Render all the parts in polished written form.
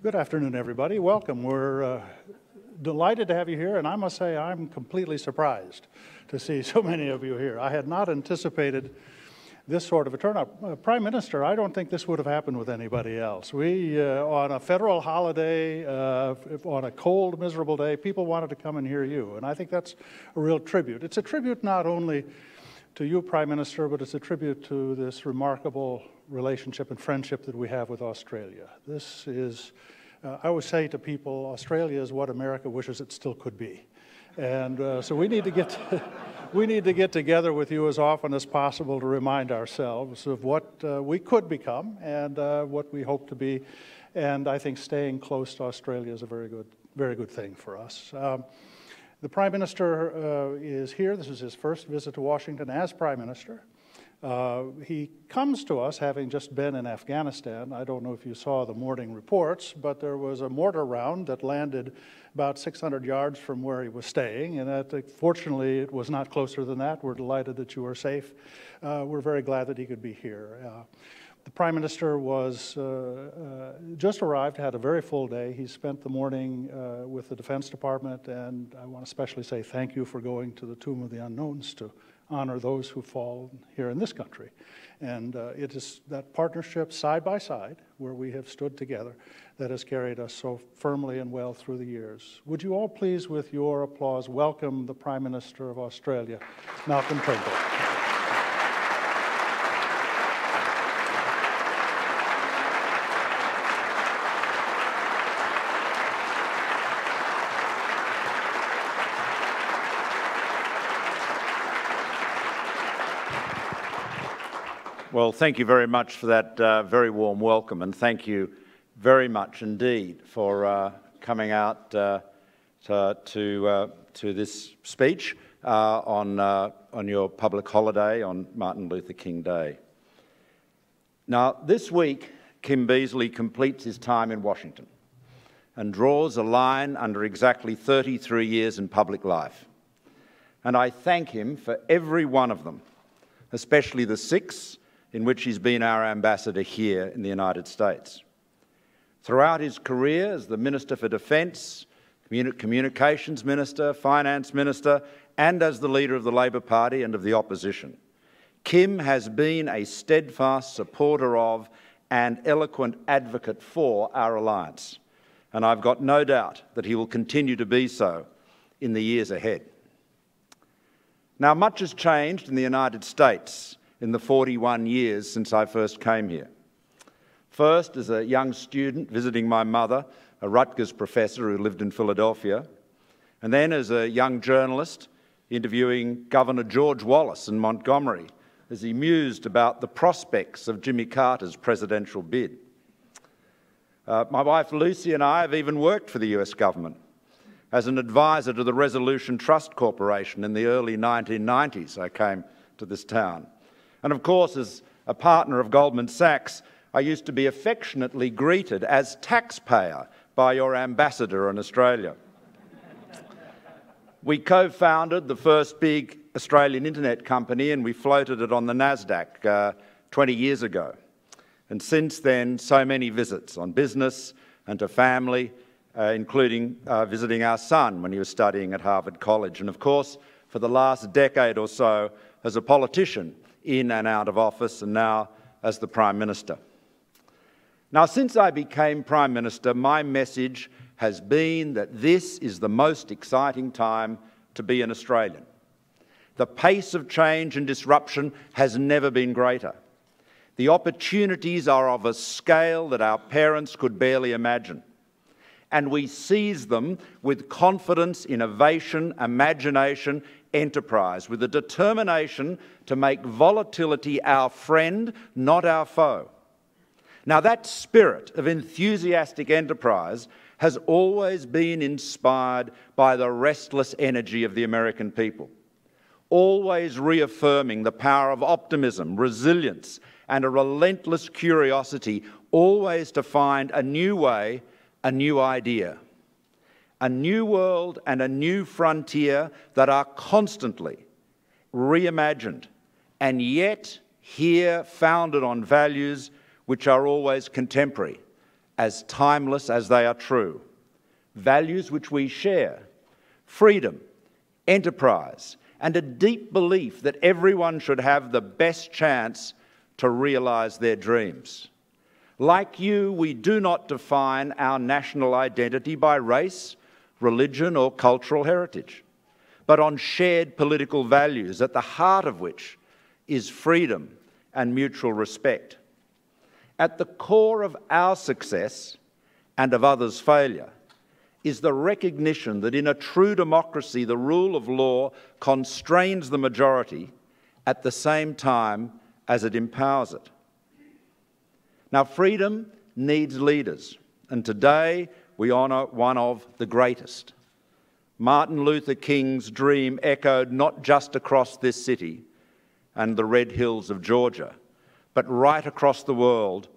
Good afternoon, everybody. Welcome. We're delighted to have you here, and I must say I'm completely surprised to see so many of you here. I had not anticipated this sort of a turnout. Prime Minister, I don't think this would have happened with anybody else. We, on a federal holiday, on a cold, miserable day, people wanted to come and hear you, and I think that's a real tribute. It's a tribute not only to you, Prime Minister, but it's a tribute to this remarkable relationship and friendship that we have with Australia. This is, I always say to people, Australia is what America wishes it still could be. And so we need to get together with you as often as possible to remind ourselves of what we could become and what we hope to be. And I think staying close to Australia is a very good thing for us. The Prime Minister is here. This is his first visit to Washington as Prime Minister. He comes to us having just been in Afghanistan. I don't know if you saw the morning reports, but there was a mortar round that landed about 600 yards from where he was staying, and fortunately it was not closer than that. We're delighted that you are safe. We're very glad that he could be here. The Prime Minister was just arrived, had a very full day. He spent the morning with the Defense Department, and I want to especially say thank you for going to the Tomb of the Unknowns to honor those who fall here in this country. And it is that partnership side by side where we have stood together that has carried us so firmly and well through the years. Would you all please, with your applause, welcome the Prime Minister of Australia, Malcolm Turnbull. Well, thank you very much for that very warm welcome, and thank you very much indeed for coming out to this speech on your public holiday on Martin Luther King Day. Now, this week, Kim Beazley completes his time in Washington and draws a line under exactly 33 years in public life. And I thank him for every one of them, especially the 6 in which he's been our ambassador here in the United States. Throughout his career as the Minister for Defence, Communications Minister, Finance Minister, and as the leader of the Labor Party and of the opposition, Kim has been a steadfast supporter of and eloquent advocate for our alliance, and I've got no doubt that he will continue to be so in the years ahead. Now, much has changed in the United States in the 41 years since I first came here. First, as a young student visiting my mother, a Rutgers professor who lived in Philadelphia, and then as a young journalist interviewing Governor George Wallace in Montgomery as he mused about the prospects of Jimmy Carter's presidential bid. My wife Lucy and I have even worked for the US government as an advisor to the Resolution Trust Corporation in the early 1990s. I came to this town. And of course, as a partner of Goldman Sachs, I used to be affectionately greeted as taxpayer by your ambassador in Australia. We co-founded the first big Australian internet company, and we floated it on the NASDAQ 20 years ago. And since then, so many visits on business and to family, including visiting our son when he was studying at Harvard College. And of course, for the last decade or so, as a politician, in and out of office, and now as the Prime Minister. Now, since I became Prime Minister, my message has been that this is the most exciting time to be an Australian. The pace of change and disruption has never been greater. The opportunities are of a scale that our parents could barely imagine. And we seize them with confidence, innovation, imagination, enterprise, with a determination to make volatility our friend, not our foe. Now, that spirit of enthusiastic enterprise has always been inspired by the restless energy of the American people, always reaffirming the power of optimism, resilience, and a relentless curiosity, always to find a new way, a new idea. A new world and a new frontier that are constantly reimagined and yet here founded on values which are always contemporary as timeless as they are true. Values which we share: freedom, enterprise, and a deep belief that everyone should have the best chance to realise their dreams. Like you, we do not define our national identity by race, religion, or cultural heritage, but on shared political values, at the heart of which is freedom and mutual respect. At the core of our success and of others' failure is the recognition that in a true democracy, the rule of law constrains the majority at the same time as it empowers it. Now, freedom needs leaders, and today we honour one of the greatest. Martin Luther King's dream echoed not just across this city and the red hills of Georgia, but right across the world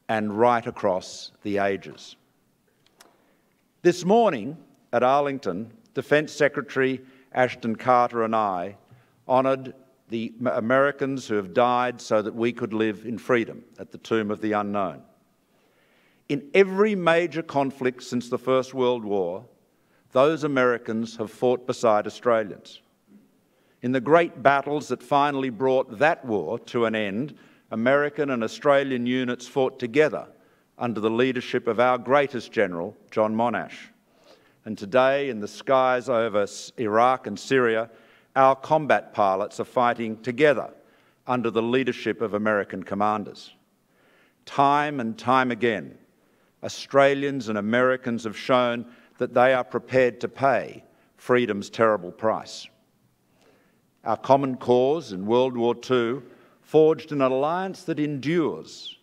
and right across the ages. This morning at Arlington, Defence Secretary Ashton Carter and I honoured the Americans who have died so that we could live in freedom at the Tomb of the Unknown. In every major conflict since the First World War, those Americans have fought beside Australians. In the great battles that finally brought that war to an end, American and Australian units fought together under the leadership of our greatest general, John Monash. And today, in the skies over Iraq and Syria, our combat pilots are fighting together under the leadership of American commanders. Time and time again, Australians and Americans have shown that they are prepared to pay freedom's terrible price. Our common cause in World War II forged an alliance that endures,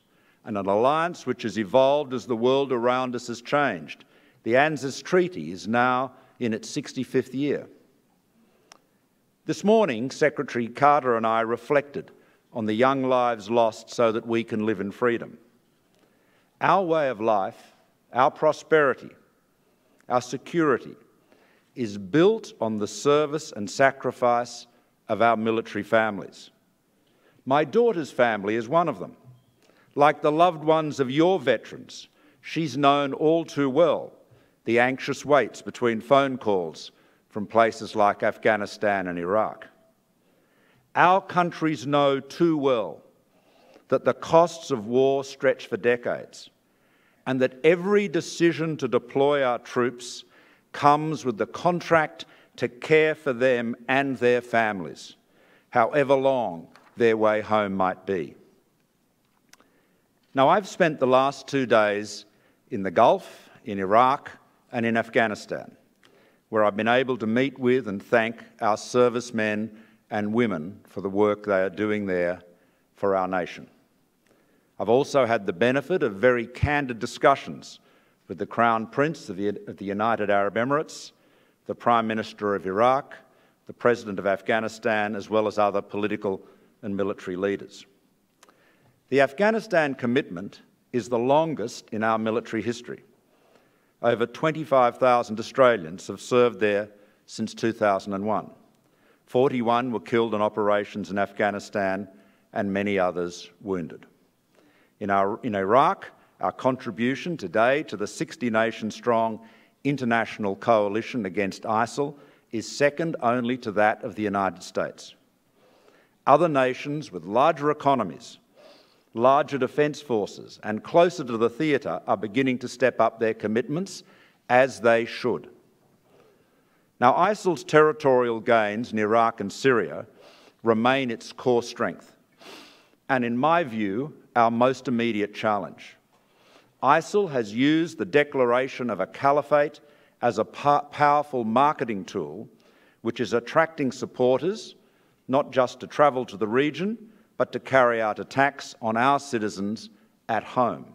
and an alliance which has evolved as the world around us has changed. The ANZUS Treaty is now in its 65th year. This morning, Secretary Carter and I reflected on the young lives lost so that we can live in freedom. Our way of life, our prosperity, our security is built on the service and sacrifice of our military families. My daughter's family is one of them. Like the loved ones of your veterans, she's known all too well the anxious waits between phone calls from places like Afghanistan and Iraq. Our countries know too well that the costs of war stretch for decades, and that every decision to deploy our troops comes with the contract to care for them and their families, however long their way home might be. Now, I've spent the last 2 days in the Gulf, in Iraq, and in Afghanistan, where I've been able to meet with and thank our servicemen and women for the work they are doing there for our nation. I've also had the benefit of very candid discussions with the Crown Prince of the United Arab Emirates, the Prime Minister of Iraq, the President of Afghanistan, as well as other political and military leaders. The Afghanistan commitment is the longest in our military history. Over 25,000 Australians have served there since 2001. 41 were killed in operations in Afghanistan and many others wounded. In Iraq, our contribution today to the 60-nation-strong international coalition against ISIL is second only to that of the United States. Other nations with larger economies, larger defence forces and closer to the theatre are beginning to step up their commitments, as they should. Now, ISIL's territorial gains in Iraq and Syria remain its core strength, and in my view, our most immediate challenge. ISIL has used the declaration of a caliphate as a powerful marketing tool, which is attracting supporters, not just to travel to the region, but to carry out attacks on our citizens at home.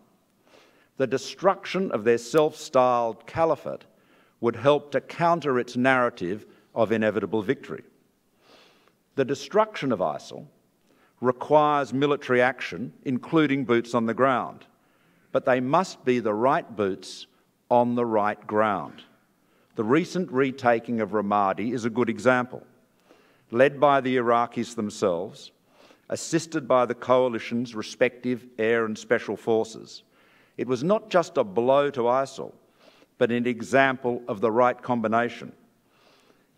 The destruction of their self-styled caliphate would help to counter its narrative of inevitable victory. The destruction of ISIL requires military action, including boots on the ground, but they must be the right boots on the right ground. The recent retaking of Ramadi is a good example. Led by the Iraqis themselves, assisted by the coalition's respective air and special forces, It was not just a blow to ISIL, but an example of the right combination.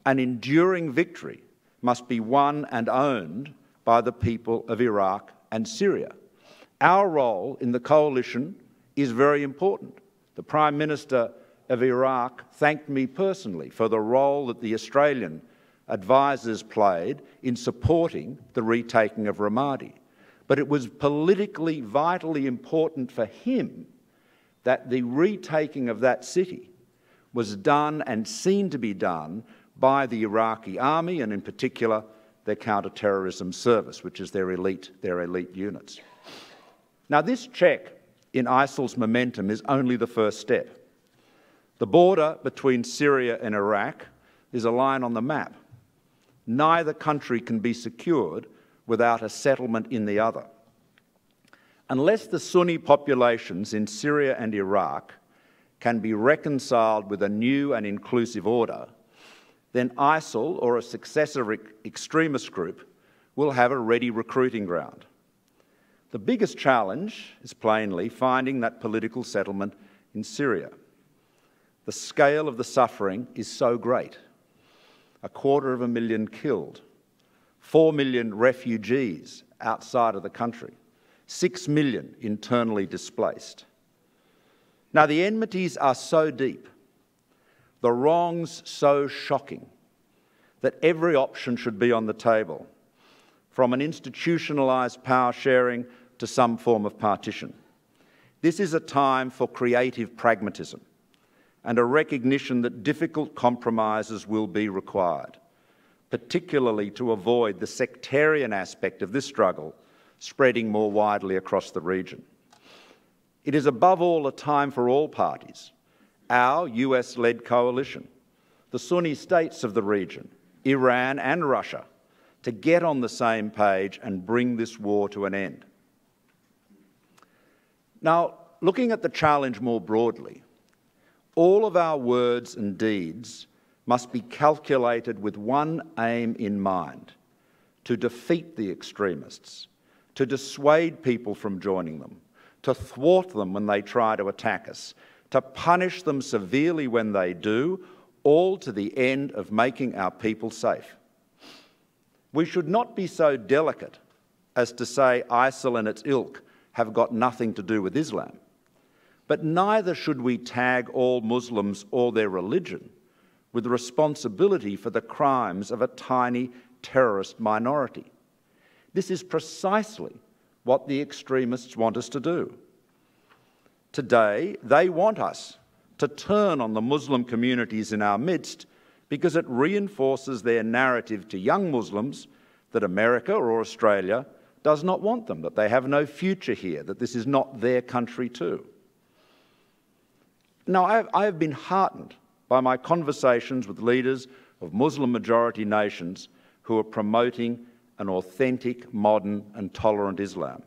An enduring victory must be won and owned by the people of Iraq and Syria. Our role in the coalition is very important. The Prime Minister of Iraq thanked me personally for the role that the Australian advisers played in supporting the retaking of Ramadi. But it was politically vitally important for him that the retaking of that city was done and seen to be done by the Iraqi army, and in particular their counter-terrorism service, which is their elite units. Now, this check in ISIL's momentum is only the first step. The border between Syria and Iraq is a line on the map. Neither country can be secured without a settlement in the other. Unless the Sunni populations in Syria and Iraq can be reconciled with a new and inclusive order, then ISIL, or a successor extremist group, will have a ready recruiting ground. The biggest challenge is plainly finding that political settlement in Syria. The scale of the suffering is so great. 250,000 killed, 4 million refugees outside of the country, 6 million internally displaced. Now, the enmities are so deep, the wrongs so shocking, that every option should be on the table, from an institutionalised power sharing to some form of partition. This is a time for creative pragmatism and a recognition that difficult compromises will be required, particularly to avoid the sectarian aspect of this struggle spreading more widely across the region. It is above all a time for all parties, our US-led coalition, the Sunni states of the region, Iran and Russia, to get on the same page and bring this war to an end. Now, looking at the challenge more broadly, all of our words and deeds must be calculated with one aim in mind: to defeat the extremists, to dissuade people from joining them, to thwart them when they try to attack us, to punish them severely when they do, all to the end of making our people safe. We should not be so delicate as to say ISIL and its ilk have got nothing to do with Islam, but neither should we tag all Muslims or their religion with responsibility for the crimes of a tiny terrorist minority. This is precisely what the extremists want us to do. Today, they want us to turn on the Muslim communities in our midst because it reinforces their narrative to young Muslims that America or Australia does not want them, that they have no future here, that this is not their country too. Now, I have been heartened by my conversations with leaders of Muslim-majority nations who are promoting an authentic, modern and tolerant Islam.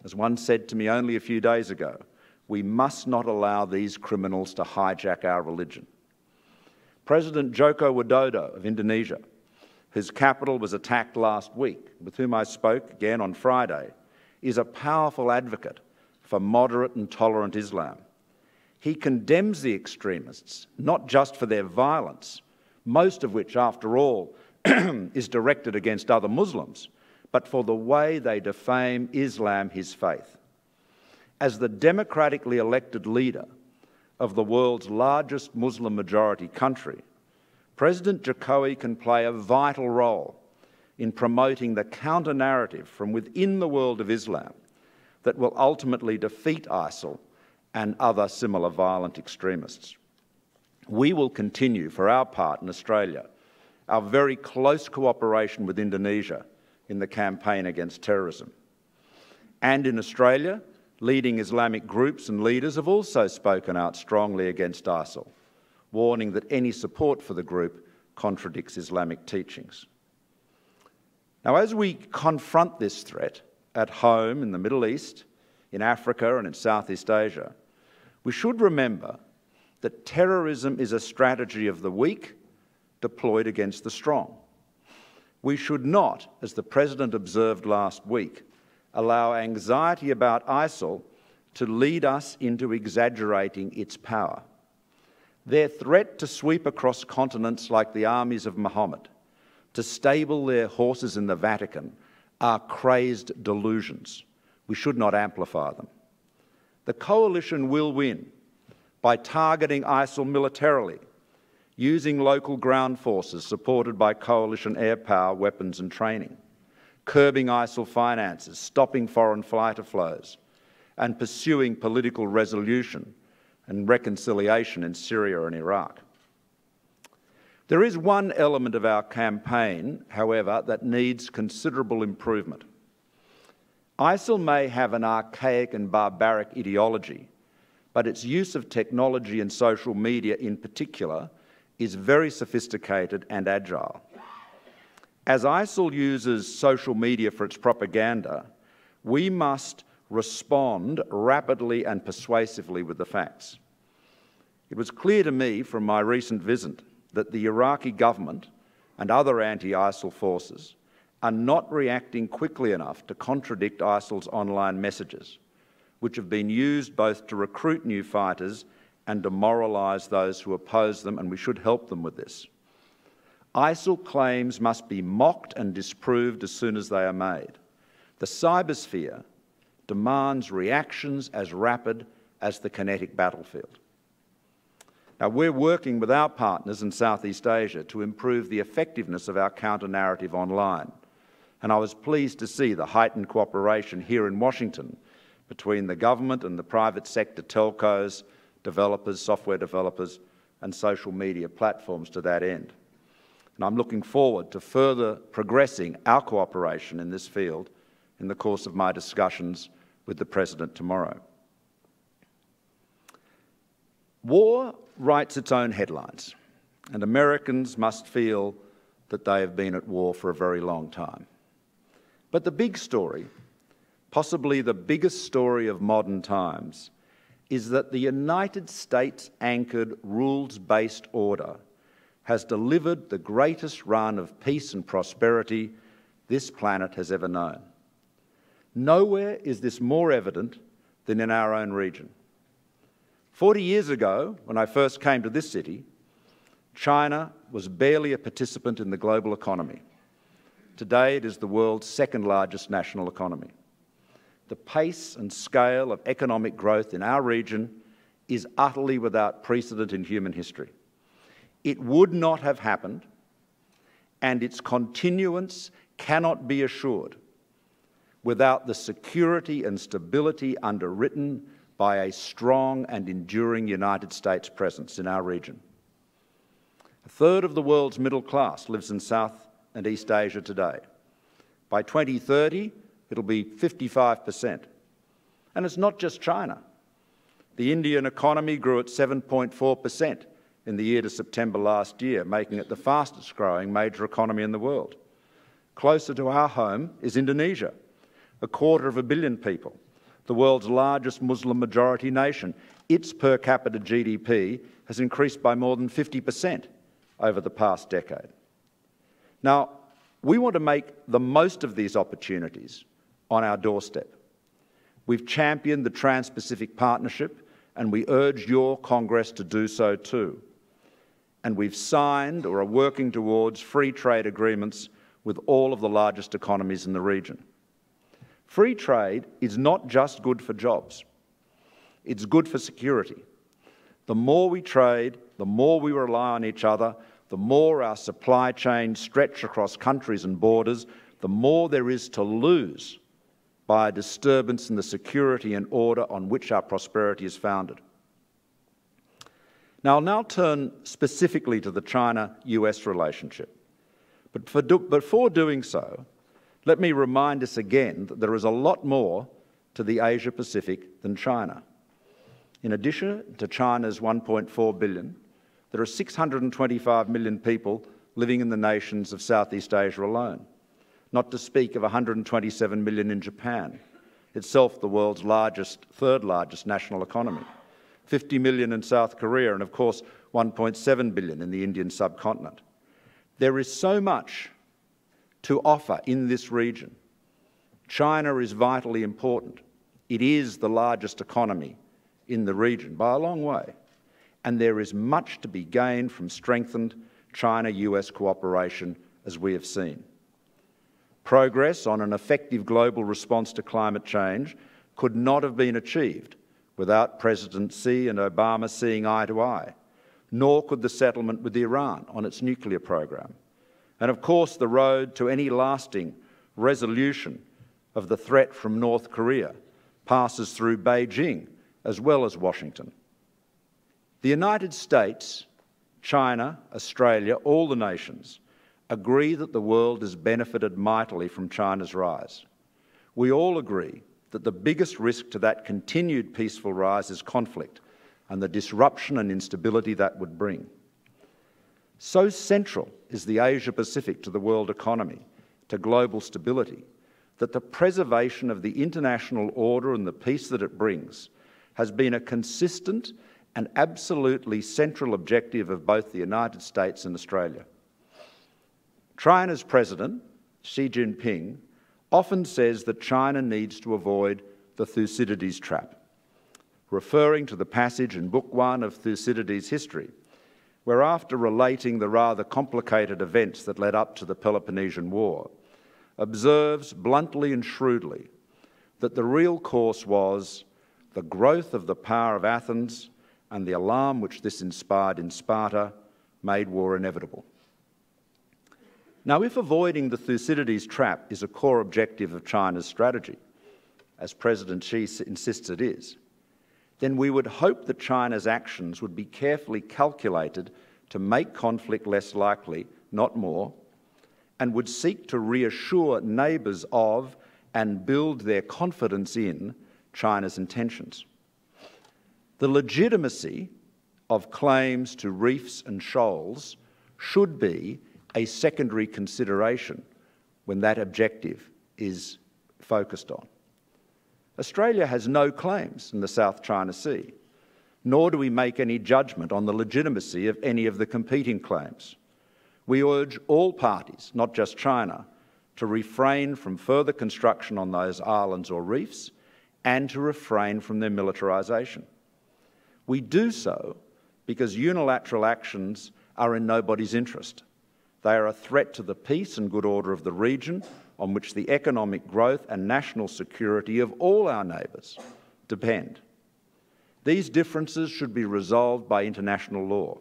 As one said to me only a few days ago, we must not allow these criminals to hijack our religion. President Joko Widodo of Indonesia, whose capital was attacked last week, with whom I spoke again on Friday, is a powerful advocate for moderate and tolerant Islam. He condemns the extremists, not just for their violence, most of which, after all, is directed against other Muslims, but for the way they defame Islam, his faith. As the democratically elected leader of the world's largest Muslim-majority country, President Jokowi can play a vital role in promoting the counter-narrative from within the world of Islam that will ultimately defeat ISIL and other similar violent extremists. We will continue, for our part in Australia, our very close cooperation with Indonesia in the campaign against terrorism. And in Australia, leading Islamic groups and leaders have also spoken out strongly against ISIL, warning that any support for the group contradicts Islamic teachings. Now, as we confront this threat at home, in the Middle East, in Africa and in Southeast Asia, we should remember that terrorism is a strategy of the weak deployed against the strong. We should not, as the President observed last week, allow anxiety about ISIL to lead us into exaggerating its power. Their threat to sweep across continents like the armies of Muhammad, to stable their horses in the Vatican, are crazed delusions. We should not amplify them. The coalition will win by targeting ISIL militarily, using local ground forces supported by coalition air power, weapons and training, curbing ISIL finances, stopping foreign fighter flows, and pursuing political resolution and reconciliation in Syria and Iraq. There is one element of our campaign, however, that needs considerable improvement. ISIL may have an archaic and barbaric ideology, but its use of technology and social media in particular is very sophisticated and agile. As ISIL uses social media for its propaganda, we must respond rapidly and persuasively with the facts. It was clear to me from my recent visit that the Iraqi government and other anti-ISIL forces are not reacting quickly enough to contradict ISIL's online messages, which have been used both to recruit new fighters and demoralise those who oppose them, and we should help them with this. ISIL claims must be mocked and disproved as soon as they are made. The cybersphere demands reactions as rapid as the kinetic battlefield. Now, we're working with our partners in Southeast Asia to improve the effectiveness of our counter-narrative online, and I was pleased to see the heightened cooperation here in Washington between the government and the private sector telcos, developers, software developers, and social media platforms to that end. And I'm looking forward to further progressing our cooperation in this field in the course of my discussions with the President tomorrow. War writes its own headlines, and Americans must feel that they have been at war for a very long time. But the big story, possibly the biggest story of modern times, is that the United States-anchored rules-based order has delivered the greatest run of peace and prosperity this planet has ever known. Nowhere is this more evident than in our own region. 40 years ago, when I first came to this city, China was barely a participant in the global economy. Today, it is the world's second largest national economy. The pace and scale of economic growth in our region is utterly without precedent in human history. It would not have happened, and its continuance cannot be assured without the security and stability underwritten by a strong and enduring United States presence in our region. A third of the world's middle class lives in South and East Asia today. By 2030, it'll be 55%. And it's not just China. The Indian economy grew at 7.4% in the year to September last year, making it the fastest growing major economy in the world. Closer to our home is Indonesia, 250 million people, the world's largest Muslim majority nation. Its per capita GDP has increased by more than 50% over the past decade. Now, we want to make the most of these opportunities on our doorstep. We've championed the Trans-Pacific Partnership, and we urge your Congress to do so too. And we've signed or are working towards free trade agreements with all of the largest economies in the region. Free trade is not just good for jobs. It's good for security. The more we trade, the more we rely on each other, the more our supply chains stretch across countries and borders, the more there is to lose by a disturbance in the security and order on which our prosperity is founded. Now, I'll now turn specifically to the China-US relationship. But before doing so, let me remind us again that there is a lot more to the Asia-Pacific than China. In addition to China's 1.4 billion, there are 625 million people living in the nations of Southeast Asia alone, not to speak of 127 million in Japan, itself the world's third largest national economy, 50 million in South Korea, and of course 1.7 billion in the Indian subcontinent. There is so much to offer in this region. China is vitally important, It is the largest economy in the region by a long way, and there is much to be gained from strengthened China-US cooperation, as we have seen. Progress on an effective global response to climate change could not have been achieved without President Xi and Obama seeing eye to eye, nor could the settlement with Iran on its nuclear program. And of course, the road to any lasting resolution of the threat from North Korea passes through Beijing as well as Washington. The United States, China, Australia, all the nations agree that the world has benefited mightily from China's rise. We all agree that the biggest risk to that continued peaceful rise is conflict and the disruption and instability that would bring. So central is the Asia-Pacific to the world economy, to global stability, that the preservation of the international order and the peace that it brings has been a consistent and absolutely central objective of both the United States and Australia. China's President, Xi Jinping, often says that China needs to avoid the Thucydides trap, referring to the passage in Book 1 of Thucydides' history, where after relating the rather complicated events that led up to the Peloponnesian War, observes bluntly and shrewdly that the real course was the growth of the power of Athens and the alarm which this inspired in Sparta made war inevitable. Now, if avoiding the Thucydides trap is a core objective of China's strategy, as President Xi insists it is, then we would hope that China's actions would be carefully calculated to make conflict less likely, not more, and would seek to reassure neighbours of and build their confidence in China's intentions. The legitimacy of claims to reefs and shoals should be a secondary consideration when that objective is focused on. Australia has no claims in the South China Sea, nor do we make any judgment on the legitimacy of any of the competing claims. We urge all parties, not just China, to refrain from further construction on those islands or reefs and to refrain from their militarisation. We do so because unilateral actions are in nobody's interest. They are a threat to the peace and good order of the region on which the economic growth and national security of all our neighbours depend. These differences should be resolved by international law.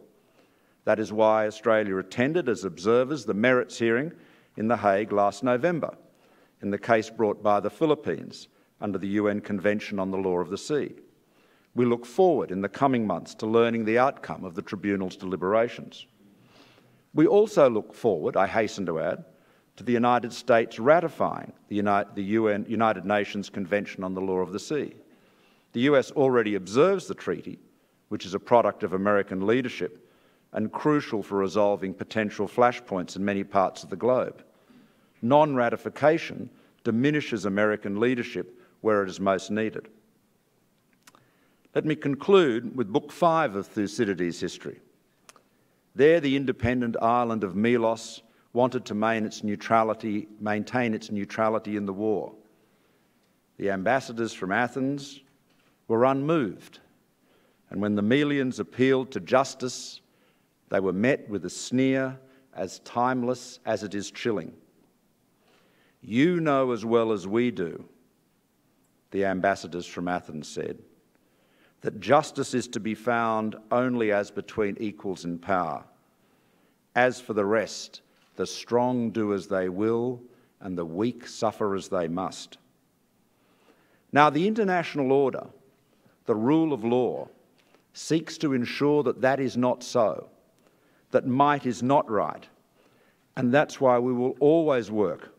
That is why Australia attended as observers the merits hearing in The Hague last November, in the case brought by the Philippines under the UN Convention on the Law of the Sea. We look forward in the coming months to learning the outcome of the Tribunal's deliberations. We also look forward, I hasten to add, to the United States ratifying the United Nations Convention on the Law of the Sea. The US already observes the treaty, which is a product of American leadership and crucial for resolving potential flashpoints in many parts of the globe. Non-ratification diminishes American leadership where it is most needed. Let me conclude with Book 5 of Thucydides' history. There, the independent island of Melos wanted to maintain its neutrality in the war. The ambassadors from Athens were unmoved, and when the Melians appealed to justice, they were met with a sneer as timeless as it is chilling. "You know as well as we do," the ambassadors from Athens said, "that justice is to be found only as between equals in power. As for the rest, the strong do as they will, and the weak suffer as they must." Now, the international order, the rule of law, seeks to ensure that that is not so, that might is not right, and that's why we will always work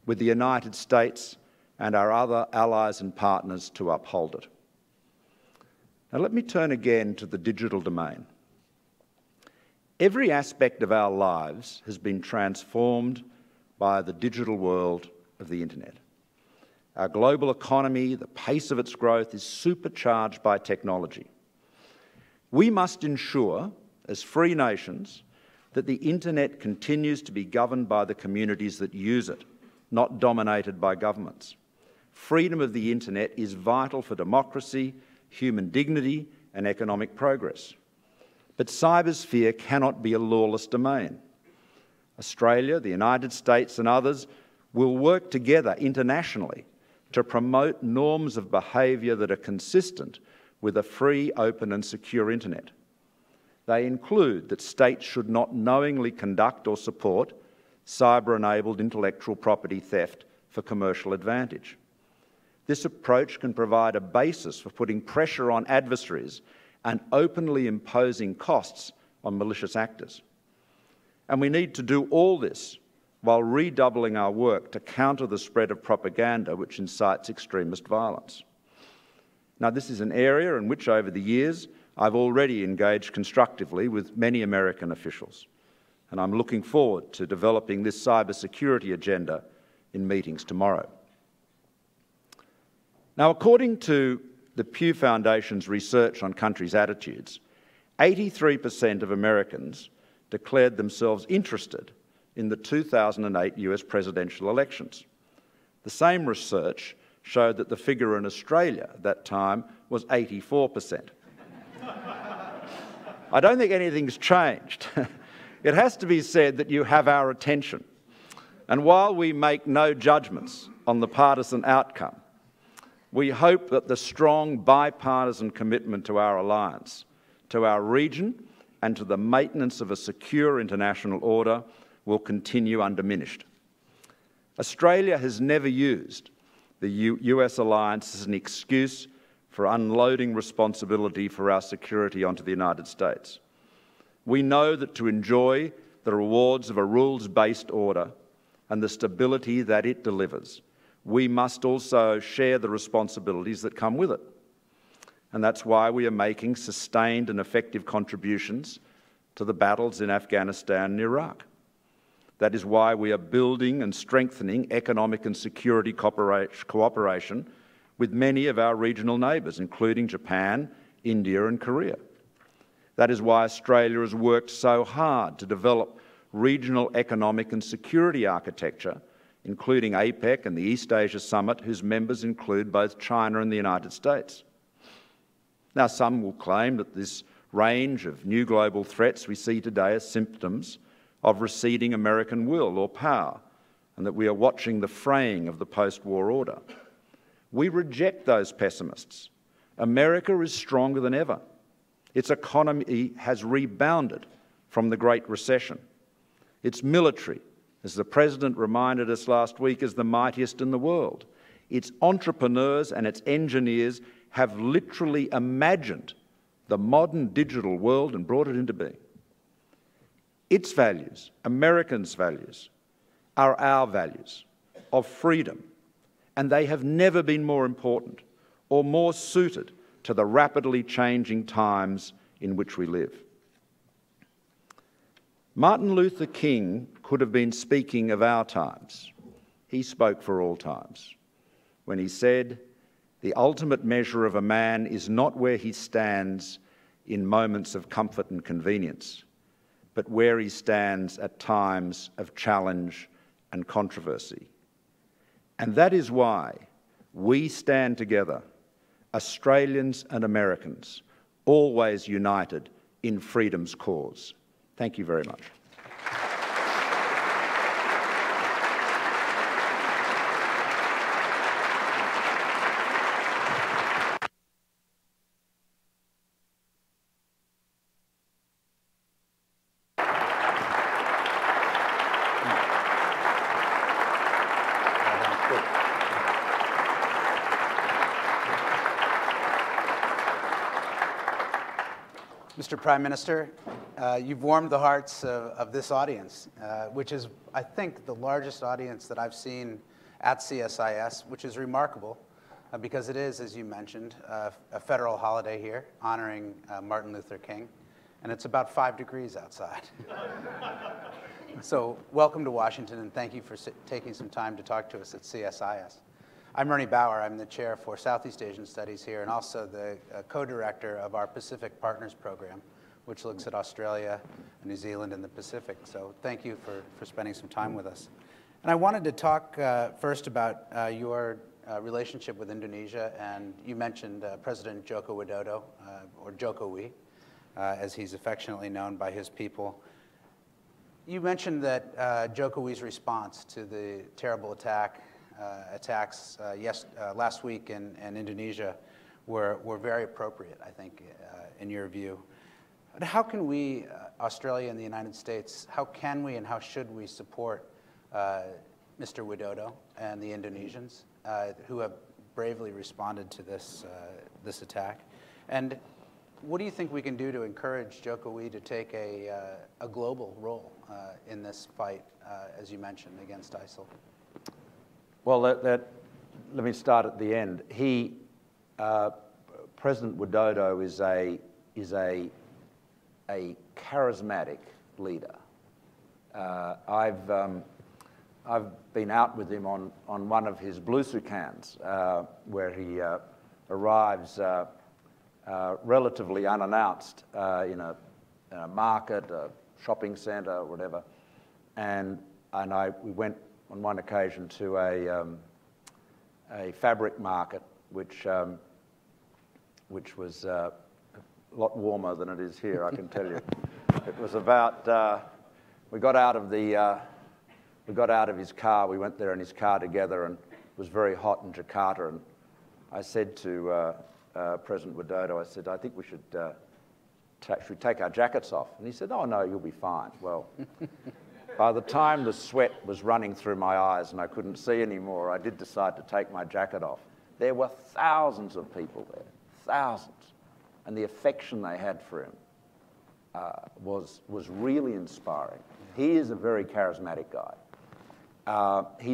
with the United States and our other allies and partners to uphold it. Now let me turn again to the digital domain. Every aspect of our lives has been transformed by the digital world of the internet. Our global economy, the pace of its growth, is supercharged by technology. We must ensure, as free nations, that the internet continues to be governed by the communities that use it, not dominated by governments. freedom of the internet is vital for democracy, human dignity and economic progress. But cybersphere cannot be a lawless domain. Australia, the United States and others will work together internationally to promote norms of behaviour that are consistent with a free, open and secure internet. They include that states should not knowingly conduct or support cyber-enabled intellectual property theft for commercial advantage. This approach can provide a basis for putting pressure on adversaries and openly imposing costs on malicious actors. And we need to do all this while redoubling our work to counter the spread of propaganda which incites extremist violence. Now, this is an area in which over the years I've already engaged constructively with many American officials, and I'm looking forward to developing this cybersecurity agenda in meetings tomorrow. Now, according to the Pew Foundation's research on countries' attitudes, 83% of Americans declared themselves interested in the 2008 US presidential elections. The same research showed that the figure in Australia at that time was 84%. I don't think anything's changed. It has to be said that you have our attention. And while we make no judgments on the partisan outcome, we hope that the strong bipartisan commitment to our alliance, to our region, and to the maintenance of a secure international order will continue undiminished. Australia has never used the US alliance as an excuse for unloading responsibility for our security onto the United States. We know that to enjoy the rewards of a rules-based order and the stability that it delivers, we must also share the responsibilities that come with it. And that's why we are making sustained and effective contributions to the battles in Afghanistan and Iraq. That is why we are building and strengthening economic and security cooperation with many of our regional neighbours, including Japan, India and Korea. That is why Australia has worked so hard to develop regional economic and security architecture, including APEC and the East Asia Summit, whose members include both China and the United States. Now, some will claim that this range of new global threats we see today are symptoms of receding American will or power, and that we are watching the fraying of the post-war order. We reject those pessimists. America is stronger than ever. Its economy has rebounded from the Great Recession. Its military, as the President reminded us last week, is the mightiest in the world. Its entrepreneurs and its engineers have literally imagined the modern digital world and brought it into being. Its values, Americans' values, are our values of freedom, and they have never been more important or more suited to the rapidly changing times in which we live. Martin Luther King could have been speaking of our times. He spoke for all times when he said, "The ultimate measure of a man is not where he stands in moments of comfort and convenience, but where he stands at times of challenge and controversy." And that is why we stand together, Australians and Americans, always united in freedom's cause. Thank you very much. Mr. Prime Minister, you've warmed the hearts of this audience, which is, I think, the largest audience that I've seen at CSIS, which is remarkable because it is, as you mentioned, a federal holiday here honoring Martin Luther King, and it's about 5 degrees outside. So welcome to Washington, and thank you for taking some time to talk to us at CSIS. I'm Ernie Bauer. I'm the chair for Southeast Asian Studies here and also the co-director of our Pacific Partners program, which looks at Australia, New Zealand, and the Pacific. So thank you for spending some time with us. And I wanted to talk first about your relationship with Indonesia, and you mentioned President Joko Widodo, or Jokowi, as he's affectionately known by his people. You mentioned that Jokowi's response to the terrible attacks last week in Indonesia were very appropriate, I think, in your view. But how can we, Australia and the United States, how can we and how should we support Mr. Widodo and the Indonesians who have bravely responded to this attack? And what do you think we can do to encourage Jokowi to take a global role in this fight, as you mentioned, against ISIL? Well, let me start at the end. President Widodo is a charismatic leader. I've been out with him on one of his blusukans, where he arrives relatively unannounced in a market, a shopping centre, whatever, and we went on one occasion to a fabric market, which was a lot warmer than it is here, I can tell you. It was about we got out of his car. We went there in his car together, and it was very hot in Jakarta. And I said to President Widodo, I said, I think we should take our jackets off. And he said, oh, no, you'll be fine. Well, by the time the sweat was running through my eyes and I couldn't see anymore, I did decide to take my jacket off. There were thousands of people there, thousands. And the affection they had for him was really inspiring. He is a very charismatic guy. He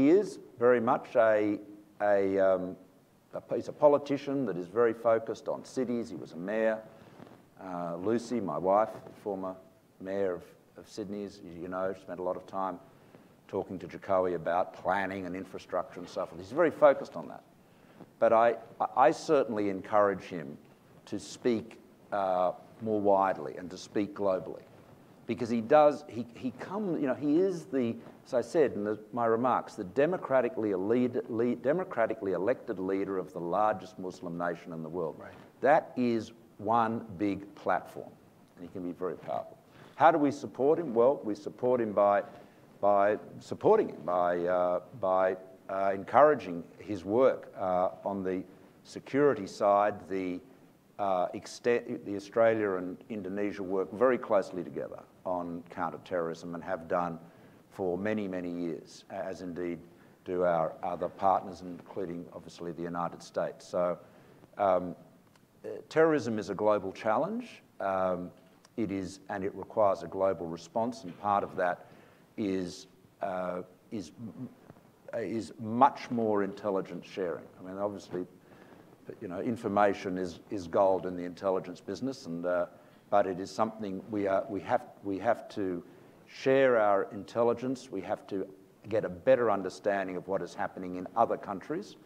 is very much he's a politician that is very focused on cities. He was a mayor. Lucy, my wife, former mayor of Sydney, as you know, spent a lot of time talking to Jokowi about planning and infrastructure and so forth. He's very focused on that. But I certainly encourage him to speak more widely and to speak globally, because he is the, as I said in my remarks, the democratically elected leader of the largest Muslim nation in the world. Right. That is one big platform, and he can be very powerful. How do we support him? Well, we support him by encouraging his work on the security side. The Australia and Indonesia work very closely together on counter-terrorism and have done for many, many years, as indeed do our other partners, including obviously the United States. So terrorism is a global challenge. It is, and it requires a global response, and part of that is much more intelligence sharing. I mean, obviously, information is gold in the intelligence business, and but it is something we have to share our intelligence. We have to get a better understanding of what is happening in other countries,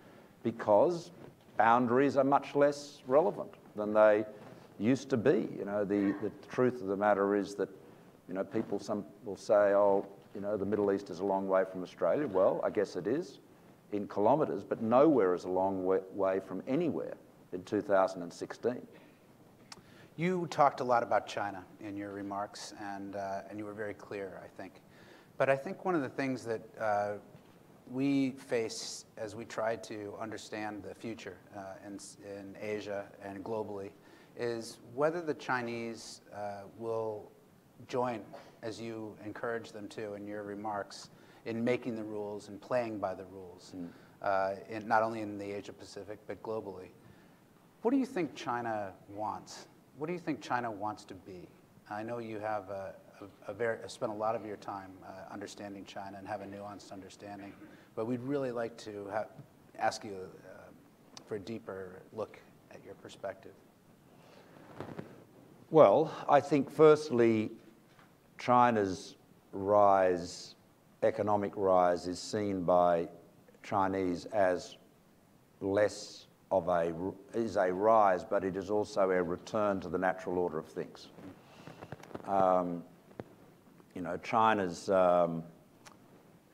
because boundaries are much less relevant than they used to be. The truth of the matter is that some will say, oh, the Middle East is a long way from Australia. Well, I guess it is in kilometres, but nowhere is a long way from anywhere in 2016. You talked a lot about China in your remarks, and you were very clear, I think. But I think one of the things that we face as we try to understand the future in Asia and globally is whether the Chinese will join, as you encourage them to in your remarks, in making the rules and playing by the rules, not only in the Asia Pacific, but globally. What do you think China wants? What do you think China wants to be? I know you have spent a lot of your time understanding China and have a nuanced understanding, but we'd really like to ask you for a deeper look at your perspective. Well, I think firstly, China's economic rise is seen by Chinese as less of a rise, but it is also a return to the natural order of things.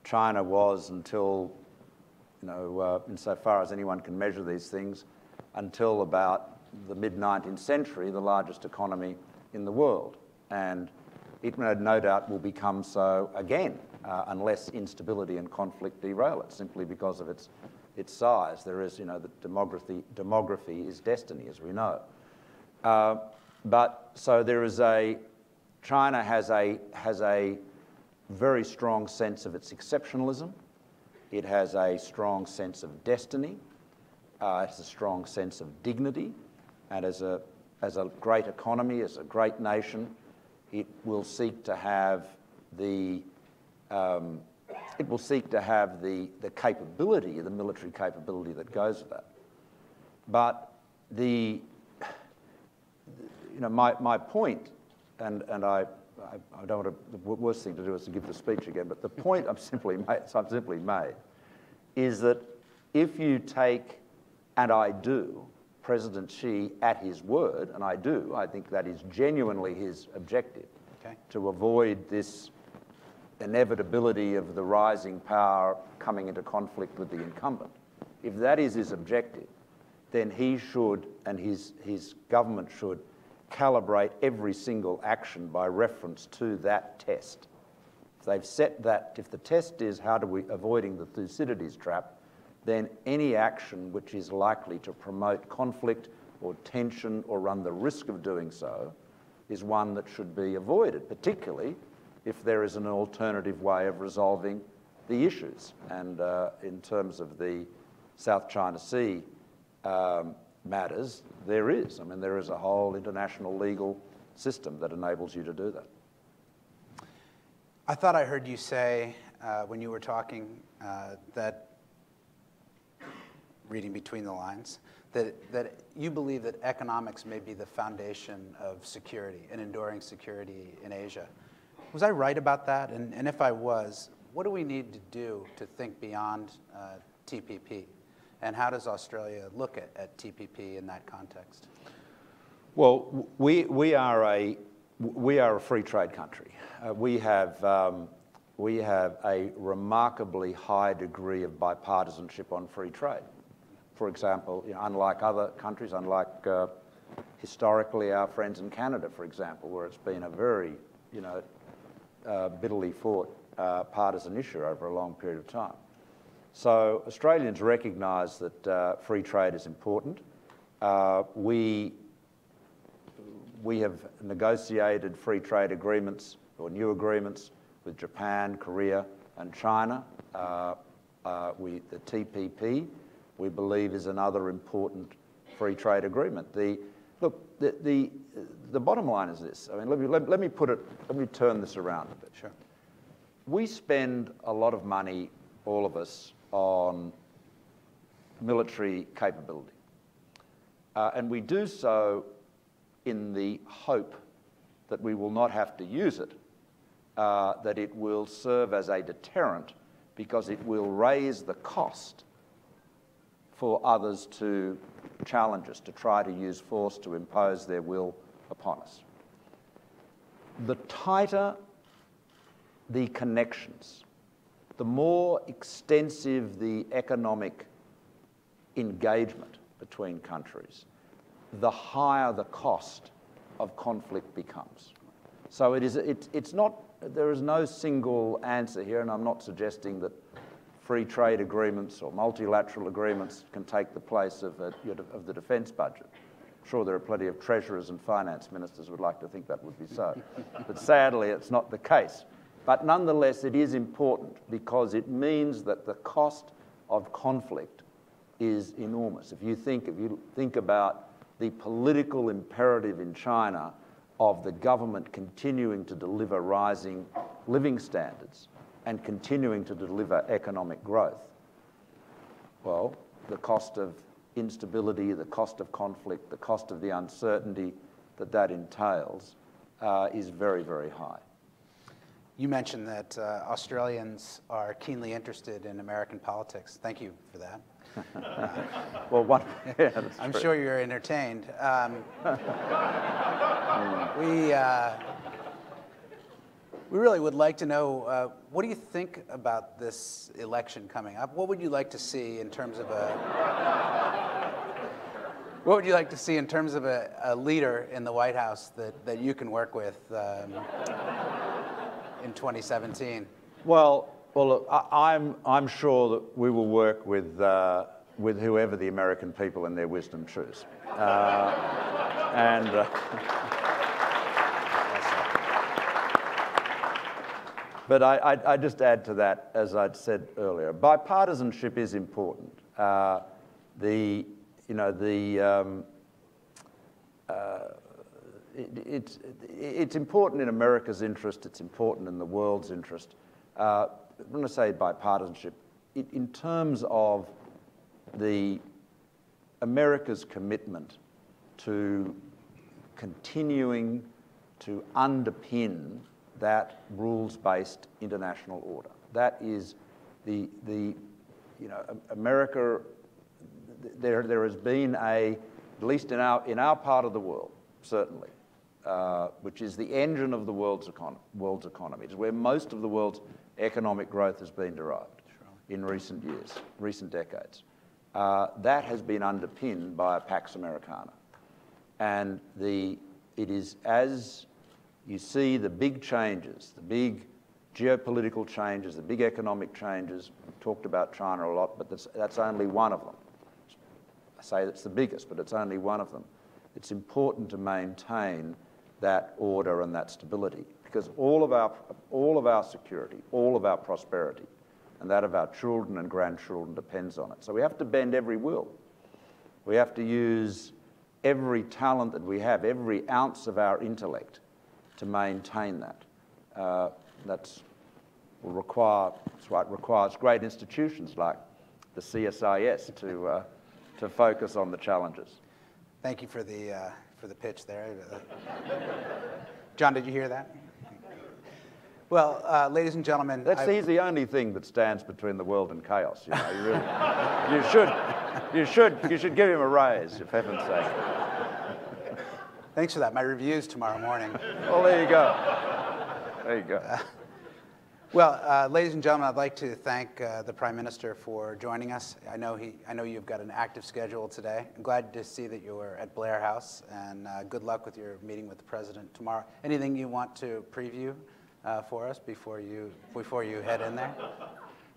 China was until insofar as anyone can measure these things, until about the mid-19th century, the largest economy in the world. And it no doubt will become so again, unless instability and conflict derail it, simply because of its size. There is, that demography is destiny, as we know. But so there is China has a very strong sense of its exceptionalism. It has a strong sense of destiny. It has a strong sense of dignity. And as a great economy, as a great nation, it will seek to have the capability, the military capability that goes with that. But my point, and I don't want to, the worst thing to do is to give the speech again, but the point I've simply made is that if you take, and I do, President Xi at his word, and I do, I think that is genuinely his objective, to avoid this inevitability of the rising power coming into conflict with the incumbent. If that is his objective, then he should, and his government should, calibrate every single action by reference to that test. If they've set that, if the test is avoiding the Thucydides trap, then any action which is likely to promote conflict or tension or run the risk of doing so is one that should be avoided, particularly if there is an alternative way of resolving the issues. And in terms of the South China Sea matters, there is. I mean, there is a whole international legal system that enables you to do that. I thought I heard you say when you were talking that, reading between the lines, that you believe that economics may be the foundation of security and enduring security in Asia. Was I right about that? And if I was, what do we need to do to think beyond TPP? And how does Australia look at TPP in that context? Well, we are a free trade country. We have a remarkably high degree of bipartisanship on free trade. For example, unlike other countries, unlike historically our friends in Canada, for example, where it's been a very, bitterly fought partisan issue over a long period of time. So Australians recognise that free trade is important. We have negotiated free trade agreements or new agreements with Japan, Korea and China. The TPP, we believe, is another important free trade agreement. The bottom line is this. I mean, let me turn this around a bit. Sure. We spend a lot of money, all of us, on military capability. And we do so in the hope that we will not have to use it, that it will serve as a deterrent because it will raise the cost for others to challenge us, to try to use force to impose their will upon us. The tighter the connections, the more extensive the economic engagement between countries, the higher the cost of conflict becomes. So it's not, there is no single answer here, and I'm not suggesting that free trade agreements or multilateral agreements can take the place of the defence budget. I'm sure there are plenty of treasurers and finance ministers who would like to think that would be so. But sadly, it's not the case. But nonetheless, it is important because it means that the cost of conflict is enormous. If you think about the political imperative in China of the government continuing to deliver rising living standards and continuing to deliver economic growth, well, the cost of instability, the cost of conflict, the cost of the uncertainty that entails is very, very high. You mentioned that Australians are keenly interested in American politics. Thank you for that. Well, I'm sure you're entertained. We really would like to know, what do you think about this election coming up? What would you like to see in terms of what would you like to see in terms of a leader in the White House that you can work with in 2017? Well, look, I'm sure that we will work with whoever the American people in their wisdom choose. But I just add to that, as I'd said earlier, bipartisanship is important. It's important in America's interest. It's important in the world's interest. When I say bipartisanship, in terms of America's commitment to continuing to underpin that rules-based international order. That is America. There has been at least in our part of the world, certainly, which is the engine of the world's economy. It's where most of the world's economic growth has been derived in recent years, recent decades. That has been underpinned by a Pax Americana. And it is as you see the big changes, the big geopolitical changes, the big economic changes. We've talked about China a lot, but that's only one of them. I say that's the biggest, but it's only one of them. It's important to maintain that order and that stability, because all of our security, all of our prosperity, and that of our children and grandchildren depends on it. So we have to bend every will. We have to use every talent that we have, every ounce of our intellect, to maintain that. It requires great institutions like the CSIS to focus on the challenges. Thank you for the pitch there. John, did you hear that? Well, ladies and gentlemen, he's the only thing that stands between the world and chaos. You know, you should give him a raise, for heaven's sake. Thanks for that. My review's tomorrow morning. Well, there you go. There you go. Ladies and gentlemen, I'd like to thank the Prime Minister for joining us. I know you've got an active schedule today. I'm glad to see that you were at Blair House, and good luck with your meeting with the President tomorrow. Anything you want to preview for us before you head in there?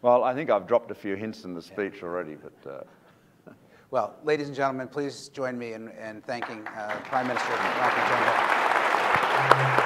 Well, I think I've dropped a few hints in the speech already, but. Well, ladies and gentlemen, please join me in thanking Prime Minister Malcolm Turnbull.